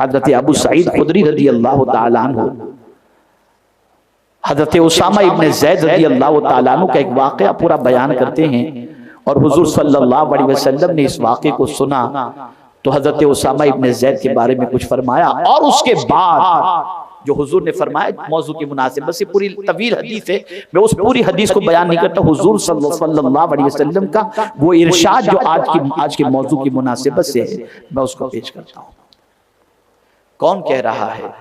हजरत अबू सईद खुदरी रज़ी अल्लाह ताला अन्हु हजरत उसामा इब्न ज़ैद रज़ी अल्लाह ताला अन्हु का एक वाक़या पूरा बयान करते हैं। और हुजूर सल्लल्लाहु अलैहि वसल्लम ने इस वाक़े को सुना तो हजरत उसामा इब्न ज़ैद के बारे में कुछ फरमाया, और उसके बाद जो हुजूर ने फरमाया मौजू की मुनासिबत से, पूरी तवील हदीस है, मैं उस पूरी हदीस को बयान नहीं करता, हुजूर सल्लल्लाहु अलैहि वसल्लम का वो इरशाद जो आज के मौजू की मुनासिबत से है, मैं उसको पेश करता हूँ। कौन कह रहा है?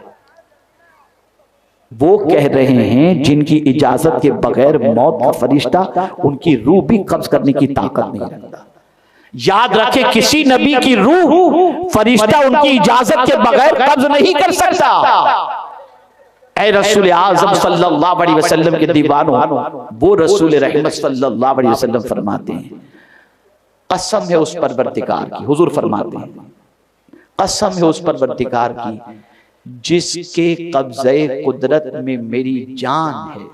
वो कह रहे हैं जिनकी इजाजत के बगैर मौत का फरिश्ता उनकी रूह भी कब्ज करने की ताकत नहीं रखता। याद रखे, किसी नबी की रूह फरिश्ता उनकी इजाजत के बगैर कब्ज नहीं कर सकता। ऐ रसूल आज़म सल्लल्लाहु अलैहि वसल्लम के दीवानों, वो रसूल रहमत सल्लल्लाहु अलैहि वसल्लम फरमाते हैं, कसम है उस परवरदिगार की, हुजूर फरमाते हैं, कसम है उस परवरदिगार की जिसके कब्ज़े कुदरत में मेरी जान है।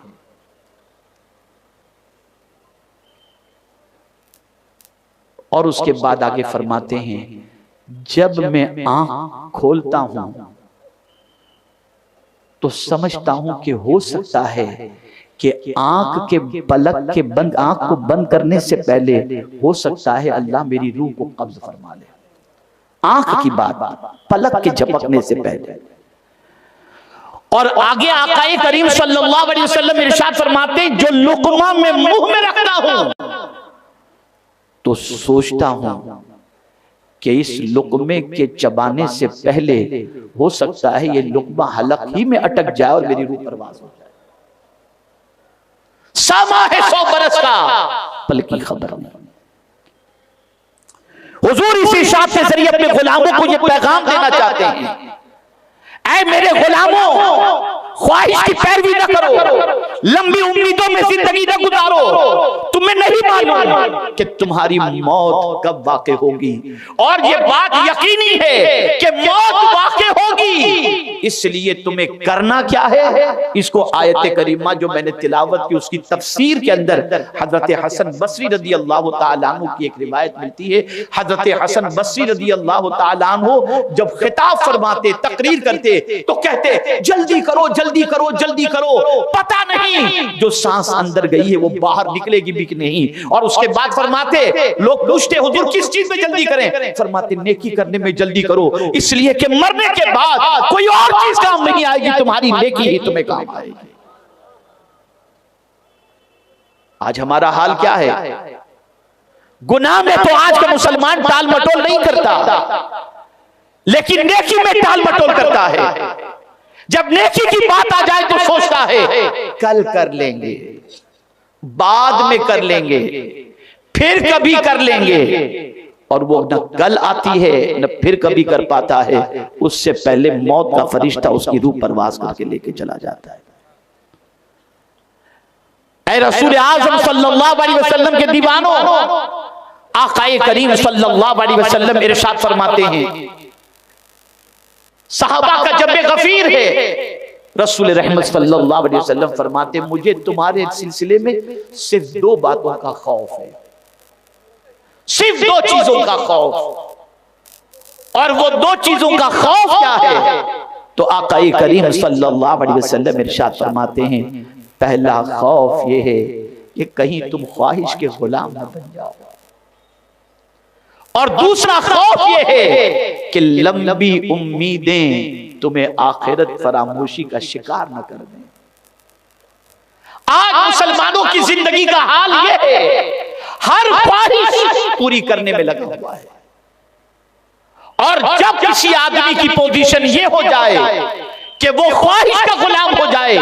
और उसके बाद आगे फरमाते हैं, जब मैं आंख खोलता हूं तो समझता हूं कि हो सकता है कि आंख को बंद करने से पहले हो सकता है अल्लाह मेरी रूह को कब्ज फरमा ले। आंख की बात, पलक के झपकने से पहले। और आगे आकाए करीम सल्लल्लाहु अलैहि वसल्लम इरशाद फरमाते हैं, जो लुकमा मैं मुंह में रखता हूं तो सोचता हूं कि इस लुकमे के चबाने से पहले हो सकता है ये लुकमा हलक ही में अटक जाए और मेरी रूह परवाज हो जाए। समा है 100 बरस का, पल की खबर नहीं। हुजूर इस इरशाद के जरिए अपने गुलामों को ये पैगाम देना चाहते हैं, ऐ मेरे गुलामों, ख्वाहिश की पैरवी न करो, लंबी उम्मीदों में जिंदगी न गुजारो। तुम्हें नहीं मालूम कि तुम्हारी मौत कब वाक़े होगी, और ये बात यकीनी है कि मौत वाक़े होगी। इसलिए तुम्हें करना क्या है? इसको आयत करीमा जो मैंने तिलावत की उसकी तफसीर के अंदर हजरत हसन बसरी रज़ी अल्लाह ताला अन्हु की एक रिवायत मिलती है। हजरत हसन बसरी रज़ी अल्लाह ताला अन्हु जब खिताब फरमाते, तकरीर करते, तो कहते जल्दी करो, जल्दी करो, जल्दी करो, पता नहीं जो सांस अंदर गई है वो बाहर निकलेगी भी कि नहीं। और उसके बाद फरमाते, लोग पूछते हुजूर किस चीज में जल्दी करें? फरमाते नेकी करने में जल्दी करो, इसलिए कि मरने के बाद कोई और चीज काम नहीं आएगी, तुम्हारी नेकी ही तुम्हें काम आएगी। आज हमारा हाल क्या है? गुनाह में तो आज का मुसलमान टाल मटोल नहीं करता, लेकिन नेकी में टाल मटोल करता है। जब नेकी की बात आ जाए तो सोचता है कल कर लेंगे, बाद में कर लेंगे, फिर कभी कर लेंगे, और वो न कल आती है न फिर कभी कर पाता है। उससे पहले मौत का फरिश्ता उसकी रूह परवाज करके लेके चला जाता है। ऐ रसूल आज़म सल्लल्लाहु अलैहि वसल्लम के दीवानों, आकाए करीम सल्लल्लाहु अलैहि वसल्लम इरशाद फरमाते हैं, सहाबा का जब गफीर है, रसूल रहमत सल्लल्लाहु अलैहि वसल्लम फरमाते, मुझे तुम्हारे सिलसिले में सिर्फ 2 बातों का खौफ है, सिर्फ 2 चीजों का खौफ। और वो 2 चीजों का खौफ क्या है? तो आकाए करीम सल्लल्लाहु अलैहि वसल्लम इरशाद फरमाते हैं, पहला खौफ ये है कि कहीं तुम ख्वाहिश के गुलाम न बन जाओ, और दूसरा खौफ ये है कि लंबी उम्मीदें तुम्हें आखिरत फरामोशी का शिकार न कर दें। आज मुसलमानों की जिंदगी का हाल ये है, हर ख्वाहिश पूरी करने में लगा हुआ है, और जब किसी आदमी की पोजीशन ये हो जाए कि वो ख्वाहिश का गुलाम हो जाए,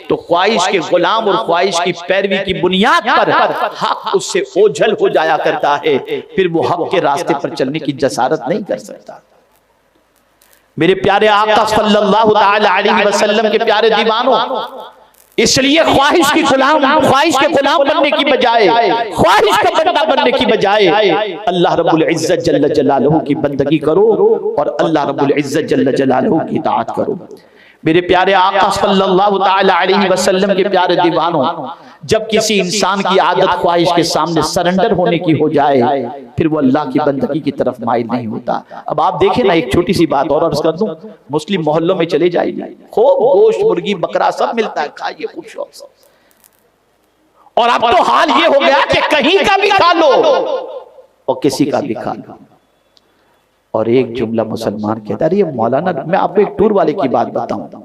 तो ख्वाहिश के गुलाम और ख्वाहिश की पैरवी की बुनियाद पर हक उससे ओझल हो जाया करता है, फिर वो हक के रास्ते पर चलने की जसारत नहीं कर सकता। मेरे प्यारे आका सल्लल्लाहु ताला अलैहि वसल्लम के प्यारे दीवानों, इसलिए ख्वाहिश के गुलाम बनने की बजाय, ख्वाहिश का बंदा बनने की बजाय अल्लाह रब्बुल इज्जत जल्ल जलालहू की बंदगी करो और अल्लाह रब्बुल इज्जत जल्ल जलालहू की इताअत करो। मेरे प्यारे आका सल्लल्लाहु ताला अलैहि वसल्लम के प्यारे दीवानों, जब किसी इंसान की आदत ख्वाहिश के सामने सरेंडर होने की हो जाए, फिर वो अल्लाह की बंदगी की तरफ माइल नहीं होता। अब आप देखें ना, एक छोटी सी बात और अर्ज कर दूं, मुस्लिम मोहल्लों में चले जाइए, खूब गोश्त, मुर्गी, बकरा सब मिलता है, खाइए खूब शौक से। और अब तो हाल ये हो गया कि कहीं का भी खा लो और किसी का भी खा लो। और एक जुमला मुसलमान कहता है, ये मौलाना, मैं आपको एक टूर वाले की बात बताऊं।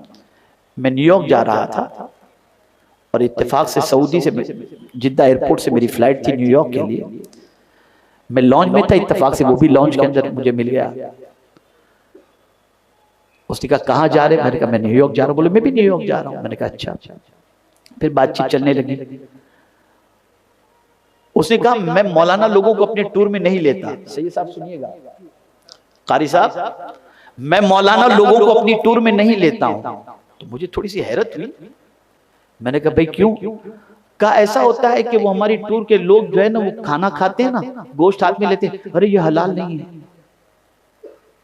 मैं न्यूयॉर्क जा रहा था और इत्तेफाक से सऊदी से, जिद्दा एयरपोर्ट से मेरी फ्लाइट थी न्यूयॉर्क के लिए। मैं लॉन्च में था, इत्तेफाक से वो भी लॉन्च के अंदर मुझे मिल गया। उसने कहा कहाँ जा रहे? मैंने कहा मैं न्यूयॉर्क जा रहा हूँ। बोले मैं भी न्यूयॉर्क जा रहा हूँ। मैंने कहा अच्छा। फिर बातचीत चलने लगी। उसने कहा मैं मौलाना लोगों को अपने टूर में नहीं लेता। सही साहब सुनिएगा, कारी साहब, मैं मौलाना लोगों को अपनी टूर में नहीं लेता हूं। तो मुझे थोड़ी सी हैरत हुई। मैंने कहा भाई क्यों? कहा ऐसा होता है कि वो हमारी टूर के लोग जो है ना, वो खाना खाते हैं ना, गोश्त हाथ में लेते हैं, अरे ये हलाल नहीं है,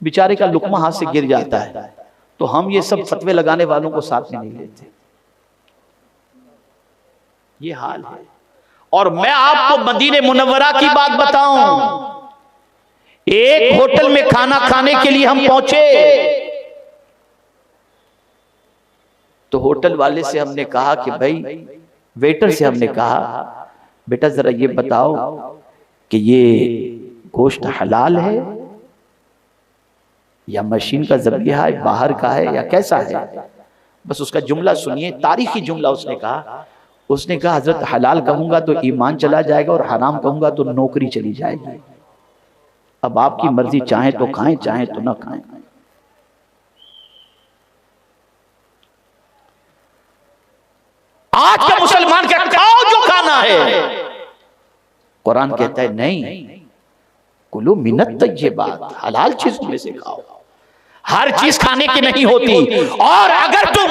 बेचारे का लुकमा हाथ से गिर जाता है, तो हम ये सब फतवे लगाने वालों को साथ में नहीं लेते। ये हाल है। और मैं आपको मदीने मुनव्वरा की बात बताऊं, एक होटल में खाना खाने के लिए हम पहुंचे, तो होटल वाले से हमने कहा कि भाई, वेटर से हमने कहा बेटा जरा ये बताओ कि ये गोश्त हलाल है या मशीन का ज़बिया है, बाहर का है या कैसा है? बस उसका जुमला सुनिए, तारीखी जुमला उसने कहा। उसने कहा हजरत हलाल कहूंगा तो ईमान चला जाएगा और हराम कहूंगा तो नौकरी चली जाएगी। अब आपकी मर्जी, चाहे तो खाएं चाहे तो ना खाएं। आज का मुसलमान क्या, खाओ जो खाना है। कुरान कहता है नहीं, कुलू मिनत तय्यबात, हलाल चीजों में से खाओ। हर चीज खाने की नहीं होती। और अगर तुम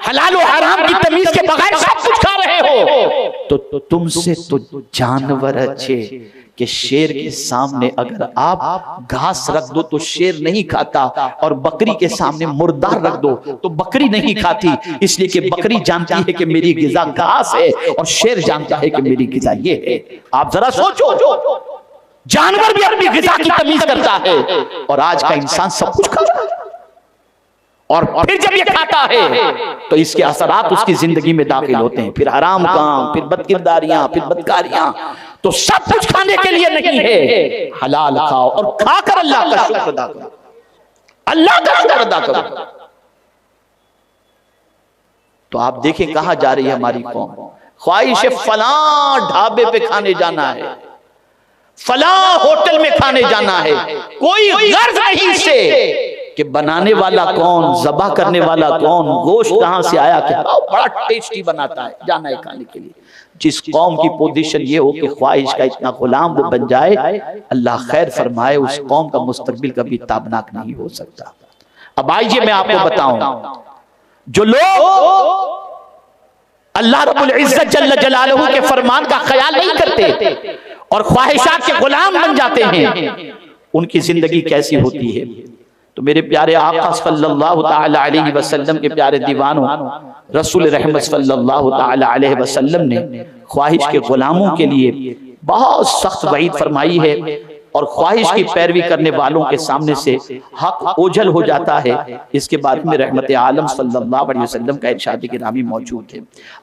हलाल और हराम की तमीज के बगैर सब कुछ खा रहे हो तो तुमसे तो जानवर अच्छे कि शेर के सामने अगर आप घास रख दो तो शेर नहीं खाता, और बकरी के सामने मुर्दार रख दो तो बकरी नहीं खाती। इसलिए कि बकरी जानती है कि मेरी गिजा घास है और शेर जानता है कि मेरी गिजा ये है। आप जरा सोचो, जानवर भी अपनी गिजा की तमीज करता है, और आज का इंसान सब कुछ खाता है। और फिर जब ये खाता है तो इसके असरात उसकी जिंदगी में दाखिल होते हैं। फिर हराम काम, फिर बदकिरदारियां, फिर बदकारियां। तो सब कुछ खाने के लिए नहीं है, हलाल खाओ और खाकर अल्लाह का शुक्र अदा करो, अल्लाह का शुक्र अदा करो। तो आप देखें कहां जा रही है हमारी कौम। ख्वाहिश फला ढाबे पे खाने जाना है, फला होटल में खाने जाना है, कोई गर्ज नहीं से कि बनाने वाला कौन, ज़बा करने वाला कौन, गोश्त कहां से आया, क्या बड़ा टेस्टी बनाता है, जाना है खाने के लिए। जिस कौम की पोजीशन ये हो कि ख्वाहिश का इतना गुलाम वो बन जाए, अल्लाह खैर फरमाए, उस कौम का मुस्तकबिल कभी ताबनाक नहीं हो सकता। अब आइए मैं आपको बताऊं, जो लोग अल्लाह रब्बुल इज्जत जल्ल जलालहू के फरमान का ख्याल नहीं करते और ख्वाहिशात के गुलाम बन जाते हैं, उनकी जिंदगी कैसी होती है। तो मेरे प्यारे आका सल्लल्लाहु ताला अलैहि वसल्लम के प्यारे दीवानों, रसूल रहमत सल्लल्लाहु ताला अलैहि वसल्लम ने ख्वाहिश के गुलामों के लिए बहुत सख्त वईद फरमाई है, और ख्वाहिश की पैरवी करने वालों के सामने से हक ओझल हो जाता है। इसके बाद में रहमत आलम सल्लल्लाहु अलैहि वसल्लम का इरशाद गिरामी मौजूद है।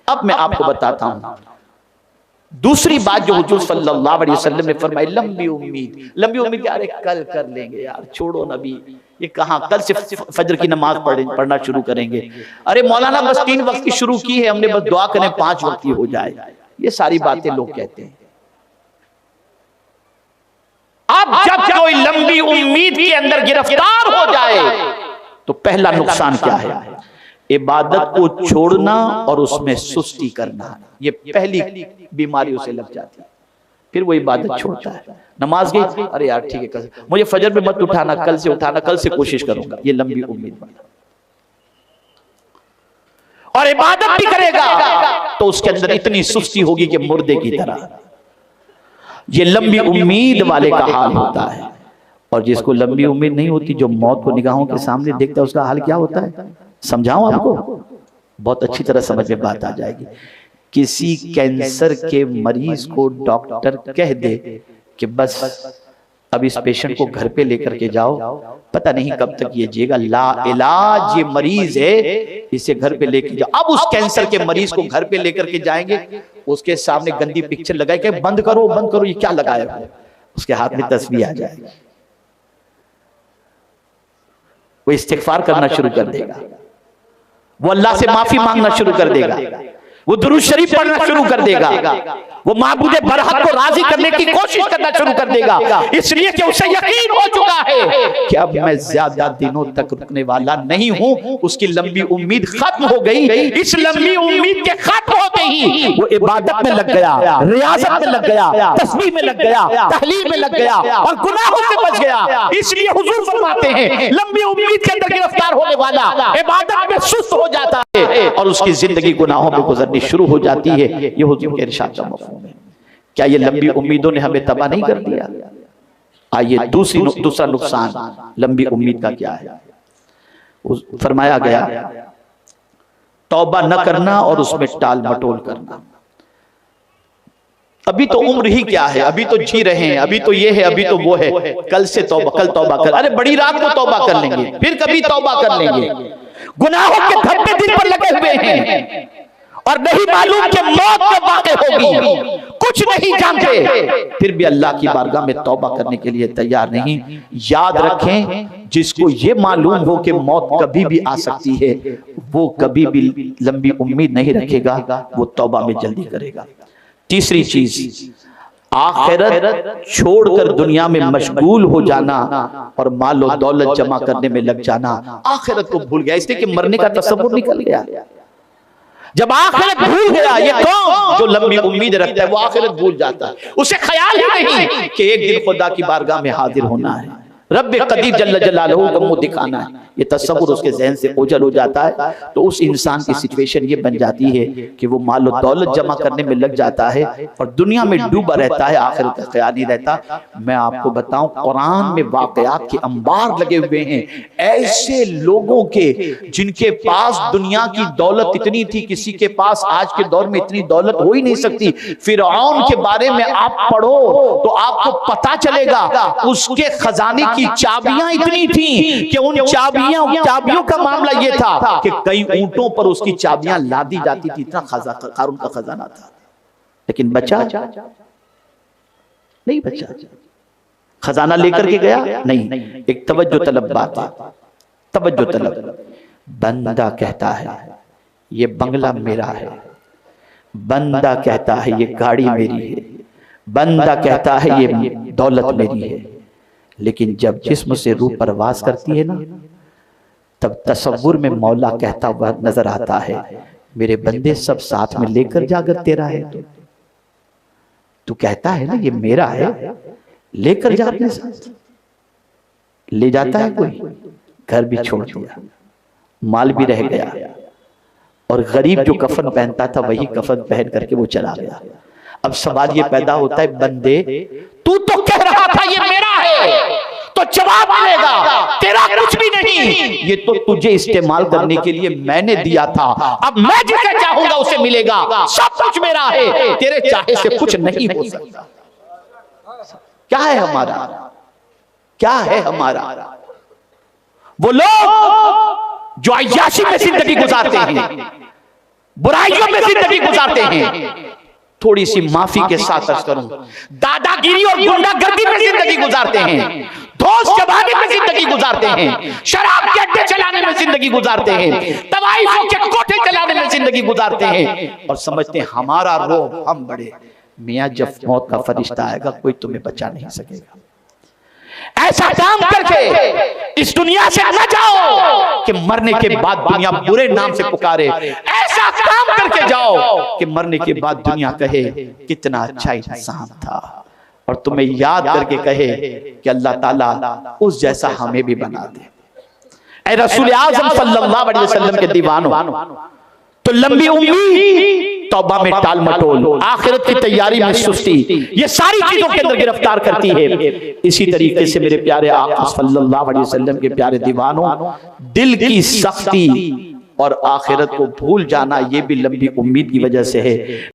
अब मैं आपको बताता हूँ दूसरी बात जो हुजूर सल्लल्लाहु अलैहि वसल्लम ने फरमाई, लंबी उम्मीद। लंबी उम्मीद यार कल कर लेंगे, यार छोड़ो नबी, ये कहाँ, कल से फजर की नमाज पढ़ना शुरू करेंगे। अरे मौलाना बस 3 वक्त की शुरू की है हमने, बस दुआ करें 5 वक्त की हो जाए। ये सारी बातें लोग कहते हैं। अब जब कोई लंबी उम्मीद के अंदर गिरफ्तार हो जाए तो पहला नुकसान क्या है? इबादत को छोड़ना और उसमें सुस्ती करना, ये पहली बीमारी उसे लग जाती है। फिर वो इबादत छोड़ता है। नमाज गई, अरे यार ठीक है कल मुझे फजर में मत उठाना, कल से उठाना, कल से कोशिश करूंगा। ये लंबी उम्मीद वाला। और इबादत भी करेगा तो उसके अंदर इतनी सुस्ती होगी कि मुर्दे की तरह। ये लंबी उम्मीद वाले का हाल होता है। और जिसको लंबी उम्मीद नहीं होती, जो मौत को निगाहों के सामने देखता है, उसका हाल क्या होता है? समझाऊं आपको, बहुत अच्छी तरह समझ में बात आ जाएगी। किसी कैंसर के मरीज को डॉक्टर कह दे कि बस अब इस पेशेंट को घर पे लेकर के जाओ, पता नहीं कब तक ये जिएगा, ला इलाज ये मरीज है, इसे घर पे लेके जाओ। अब उस कैंसर के मरीज को घर पे लेकर के जाएंगे, उसके सामने गंदी पिक्चर लगाए कि बंद करो बंद करो, ये क्या लगाए हो, उसके हाथ में तस्बीह आ जाएगी, वो इस्तिगफार करना शुरू कर देगा, वो अल्लाह से माफी मांगना शुरू कर देगा, वो दुरूद शरीफ पढ़ना शुरू कर देगा, वो माबूदे बरहक को राजी करने की कोशिश करना शुरू कर देगा, इसलिए कि उसे यकीन हो चुका है कि अब मैं ज्यादा दिनों तक रुकने वाला नहीं हूं। उसकी लंबी उम्मीद खत्म हो गई। इस लंबी उम्मीद के खत्म होते ही वो इबादत में लग गया, रियाजत में लग गया, तस्बीह में लग गया, तहलील में लग गया और गुनाहों से बच गया। इसलिए हुजूर फरमाते हैं लंबी उम्मीद के अंदर गिरफ्तार होने वाला इबादत में सुस्त हो जाता है और उसकी जिंदगी गुनाहों में गुजरनी शुरू हो जाती है। ये हुजूर के इरशाद का मफ़हूम है। क्या ये लंबी उम्मीदों ने हमें तबाह नहीं कर दिया? आइए दूसरा नुकसान लंबी उम्मीद का क्या है। फरमाया गया तौबा न करना और उसमें टाल मटोल करना। अभी तो उम्र ही क्या है, अभी तो जी रहे हैं, अभी तो ये है, अभी तो वो है, कल से तौबा, कल तौबा कर, अरे बड़ी रात को तौबा कर लेंगे, फिर कभी तौबा कर लेंगे। गुनाहों के धब्बे दिल पर लगे हुए हैं और नहीं मालूम कि मौत कब वाक़े होगी, कुछ नहीं जानते, फिर भी अल्लाह की बारगाह में तौबा करने के लिए तैयार नहीं। याद रखें, जिसको ये मालूम हो कि मौत कभी भी आ सकती है, वो कभी भी लंबी उम्मीद नहीं रखेगा, वो तौबा में जल्दी करेगा। तीसरी चीज, आखिरत छोड़कर दुनिया में मशगूल हो जाना और माल और दौलत जमा करने में लग जाना। आखिरत को भूल गया, इसलिए कि मरने का तसव्वुर निकल गया। जब आखिरत भूल गया, ये कौन जो लंबी उम्मीद रखता है वो आखिरत भूल जाता है, उसे ख्याल ही नहीं कि एक दिन खुदा की बारगाह में हाजिर होना है, रब्बे कदीर जल्ल जलालहू का मुंह दिखाना है। ये तस्वुर उसके ज़हन से ओझल हो जाता है, तो उस इंसान की सिचुएशन ये बन जाती है कि वो माल और दौलत जमा करने में लग जाता है और दुनिया में डूबा रहता है, आखिरत का ख्याल नहीं रहता। मैं आपको बताऊं, कुरान में वाक़यात के अंबार लगे हुए हैं ऐसे लोगों के जिनके पास दुनिया की दौलत इतनी थी, किसी के पास आज के दौर में इतनी दौलत हो ही नहीं सकती। फिरऔन के बारे में आप पढ़ो तो आपको पता चलेगा उसके खजाने की चाबियां इतनी थी कि उन चाबियों का मामला ये था कि कई ऊंटों पर उसकी चाबियां लादी जाती थी, इतना कारून का खजाना था। लेकिन बचा नहीं, बचा। खजाना लेकर के गया नहीं, एक तवज्जो तलब बात है, तवज्जो तलब। बंदा कहता है ये बंगला मेरा है, बंदा कहता है ये गाड़ी मेरी है, बंदा कहता है ये दौलत मेरी है, लेकिन जब जिस्म से रूह परवास करती है ना, तब तसव्वुर में मौला कहता हुआ नजर आता है, मेरे बंदे सब साथ में लेकर जाकर तेरा है। तू कहता है ना ये मेरा है, लेकर जा अपने साथ। ले जाता है कोई, घर भी छोड़ दिया, माल भी रह गया, और गरीब जो कफन पहनता था वही कफन पहन करके वो चला गया। अब सवाल ये पैदा होता है, बंदे तू तो कह रहा था ये मेरा है, तो जवाब मिलेगा तेरा कुछ भी नहीं, ये तो तुझे इस्तेमाल करने के लिए मैंने दिया था, अब मैं जिसे चाहूंगा उसे मिलेगा, सब कुछ मेरा है, तेरे चाहे से कुछ नहीं हो सकता। क्या है हमारा, क्या है हमारा? वो लोग जो अय्याशी में जिंदगी गुजारते हैं, बुराइयों में जिंदगी गुजारते हैं, थोड़ी सी माफी के साथ अर्ज करूं, दादागिरी और गुंडागर्दी में जिंदगी गुजारते हैं, दोस्त जमाने में जिंदगी गुजारते हैं, शराब के अड्डे चलाने में जिंदगी गुजारते हैं, तवाइफों के कोठे चलाने में जिंदगी गुजारते हैं, और समझते हैं हमारा रोब हम बड़े। मियां जब मौत का फरिश्ता आएगा कोई तुम्हें बचा नहीं सकेगा। ऐसा काम करके इस दुनिया से न जाओ कि मरने के बाद दुनिया बुरे नाम से पुकारे, ऐसा काम करके जाओ कि मरने के बाद दुनिया कहे कितना अच्छा इंसान था, और तुम्हें याद करके कहे कि अल्लाह ताला उस जैसा हमें भी बना दे। ऐ रसूल आज़म सल्लल्लाहु अलैहि वसल्लम के दीवानों, तो लंबी उम्मीद, तौबा में टाल मटोल, आखिरत की तैयारी में सुस्ती, ये सारी चीजों के अंदर गिरफ्तार करती है। इसी तरीके से मेरे प्यारे आका सल्लल्लाहु अलैहि वसल्लम के प्यारे दीवानों, दिल की सख्ती और आखिरत को भूल जाना ये भी लंबी उम्मीद की वजह से है।